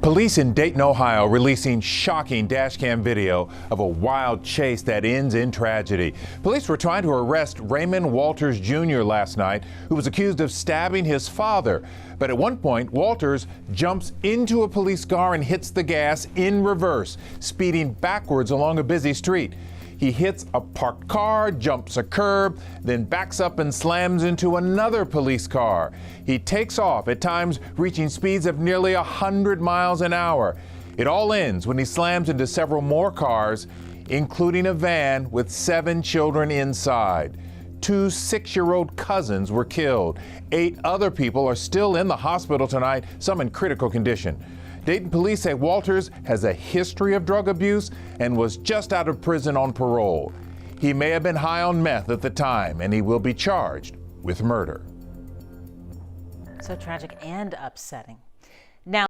Police in Dayton, Ohio, releasing shocking dashcam video of a wild chase that ends in tragedy. Police were trying to arrest Raymond Walters Jr. last night, who was accused of stabbing his father. But at one point, Walters jumps into a police car and hits the gas in reverse, speeding backwards along a busy street. He hits a parked car, jumps a curb, then backs up and slams into another police car. He takes off, at times reaching speeds of nearly 100 miles an hour. It all ends when he slams into several more cars, including a van with 7 children inside. 2 6-year-old cousins were killed. 8 other people are still in the hospital tonight, some in critical condition. Dayton police say Walters has a history of drug abuse and was just out of prison on parole. He may have been high on meth at the time, and he will be charged with murder. So tragic and upsetting.